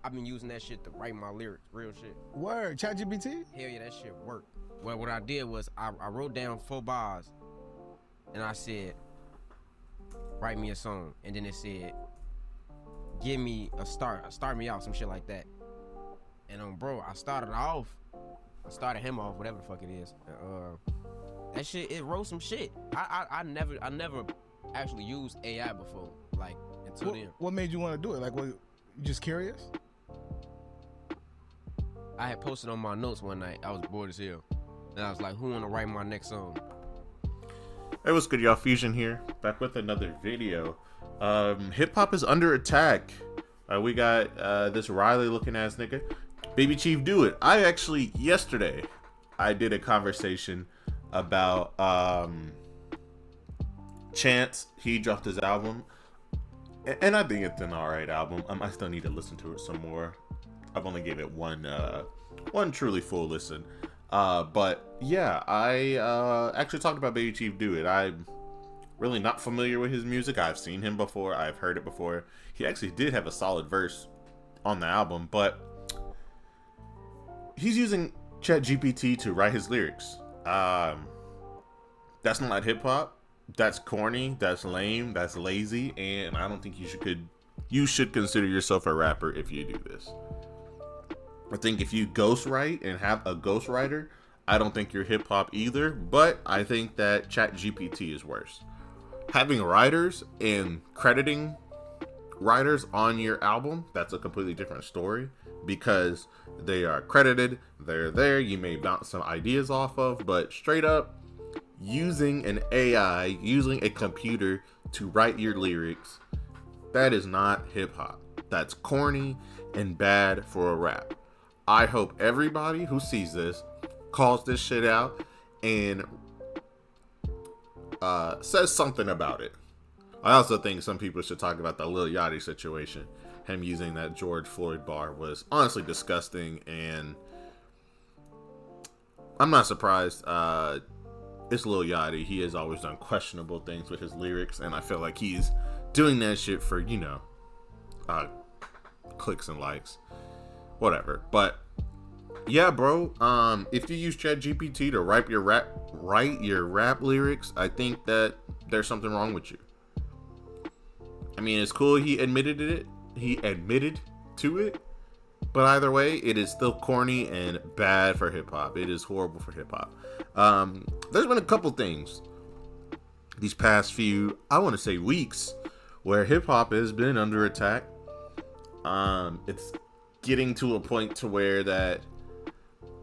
I've been using that shit to write my lyrics, real shit. Word, ChatGPT? Hell yeah, that shit worked. Well, what I did was I wrote down 4 bars, and I said, write me a song, and then it said, give me a start me out, some shit like that. And bro, I started him off, whatever the fuck it is. That shit, it wrote some shit. I never actually used AI before, like until then. What made you want to do it? Like, what? You just curious? I had posted on my notes one night. I was bored as hell, and I was like, "Who wanna write my next song?" Hey, what's good, y'all? Fusion here, back with another video. Hip hop is under attack. We got this Riley looking ass nigga, Babychiefdoit. I actually yesterday I did a conversation about Chance. He dropped his album, and I think it's an alright album. I still need to listen to it some more. I've only gave it one truly full listen. But yeah, I actually talked about Babychiefdoit. I'm really not familiar with his music. I've seen him before. I've heard it before. He actually did have a solid verse on the album, but he's using ChatGPT to write his lyrics. That's not hip hop. That's corny. That's lame. That's lazy. And I don't think you should consider yourself a rapper if you do this. I think if you ghostwrite and have a ghostwriter, I don't think you're hip hop either. But I think that ChatGPT is worse. Having writers and crediting writers on your album, that's a completely different story, because they are credited, they're there, you may bounce some ideas off of, but straight up using an AI, using a computer to write your lyrics, that is not hip hop. That's corny and bad for a rap. I hope everybody who sees this calls this shit out and says something about it. I also think some people should talk about the Lil Yachty situation. Him using that George Floyd bar was honestly disgusting, and I'm not surprised. It's Lil Yachty. He has always done questionable things with his lyrics, and I feel like he's doing that shit for, clicks and likes. Whatever. But yeah, bro, if you use ChatGPT to write your rap lyrics, I think that there's something wrong with you. I mean, it's cool he admitted to it, but either way, it is still corny and bad for hip hop. It is horrible for hip hop. There's been a couple things these past few, I want to say, weeks where hip hop has been under attack. It's getting to a point to where that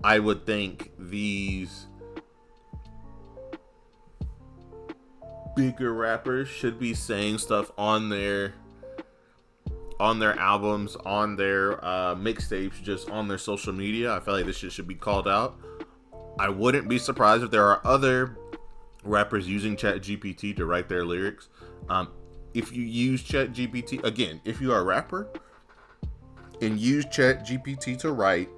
I would think these bigger rappers should be saying stuff on their albums, on their mixtapes, just on their social media. I feel like this shit should be called out. I wouldn't be surprised if there are other rappers using ChatGPT to write their lyrics. If you use ChatGPT, again, if you are a rapper and use ChatGPT to write,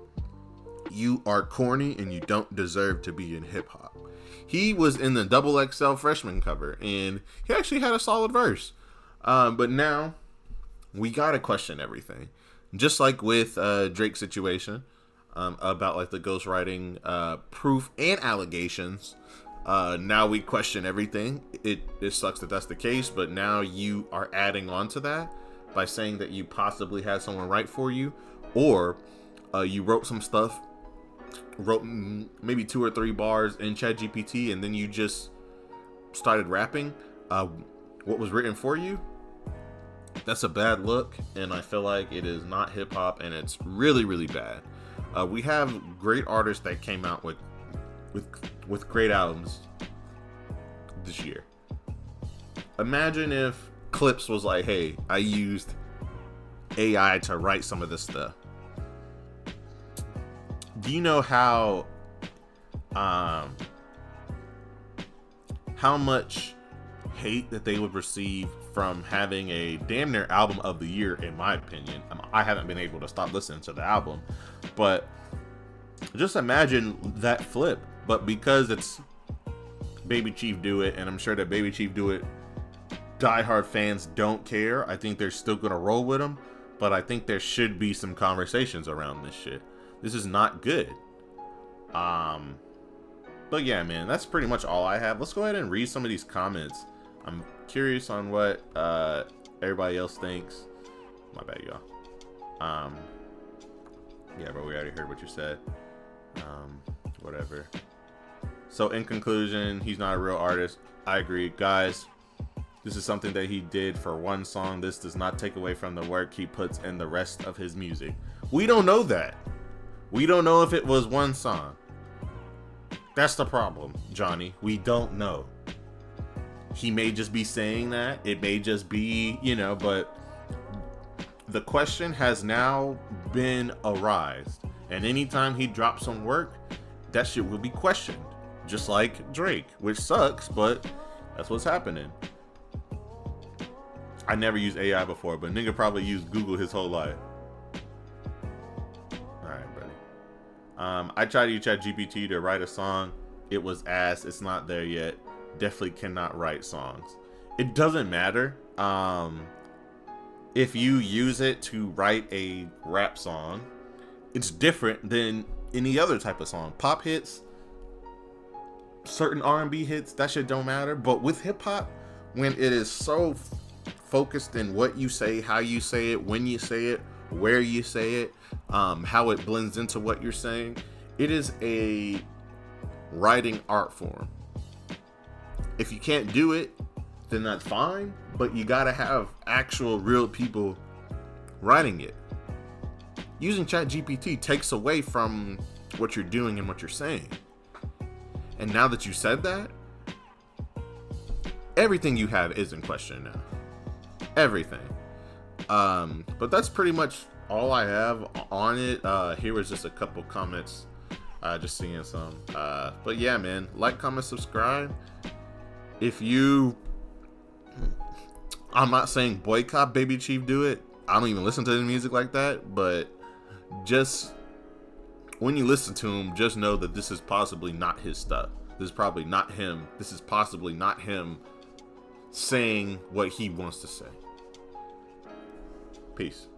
you are corny and you don't deserve to be in hip hop. He was in the XXL Freshman cover and he actually had a solid verse. But now we gotta question everything. Just like with Drake's situation, about like the ghostwriting proof and allegations. Now we question everything. It sucks that that's the case, but now you are adding on to that by saying that you possibly had someone write for you, or you wrote some stuff, wrote maybe 2 or 3 bars in ChatGPT, and then you just started rapping what was written for you. That's a bad look, and I feel like it is not hip hop, and it's really, really bad. We have great artists that came out with great albums this year. Imagine if Clips was like, hey, I used AI to write some of this stuff. Do you know how much hate that they would receive from having a damn near album of the year, in my opinion? I haven't been able to stop listening to the album, but just imagine that flip. But because it's Babychiefdoit, and I'm sure that Babychiefdoit diehard fans don't care, I think they're still gonna roll with him. but I think there should be some conversations around this shit. This is not good. But yeah, man, that's pretty much all I have. Let's go ahead and read some of these comments. I'm curious on what everybody else thinks. My bad, y'all. Yeah, but we already heard what you said. Whatever. So in conclusion, he's not a real artist. I agree. Guys, this is something that he did for one song. This does not take away from the work he puts in the rest of his music. We don't know that. We don't know if it was one song. That's the problem, Johnny. We don't know. He may just be saying that. It may just be, but the question has now been arised. And anytime he drops some work, that shit will be questioned. Just like Drake, which sucks, but that's what's happening. I never used AI before, but nigga probably used Google his whole life. Alright, buddy. I tried to use ChatGPT to write a song. It was ass. It's not there yet. Definitely cannot write songs. It doesn't matter. If you use it to write a rap song, it's different than any other type of song. Pop hits, certain R&B hits, that shit don't matter. But with hip hop, when it is so focused in what you say, how you say it, when you say it, where you say it, how it blends into what you're saying, it is a writing art form. If you can't do it, then that's fine, but you gotta have actual real people writing it. Using ChatGPT takes away from what you're doing and what you're saying. And now that you said that, everything you have is in question now. Everything. But that's pretty much all I have on it. Here was just a couple comments. Just seeing some. But yeah, man, like, comment, subscribe. I'm not saying boycott Babychiefdoit. I don't even listen to the music like that, but just when you listen to him, just know that this is possibly not his stuff. This is probably not him. This is possibly not him saying what he wants to say. Peace.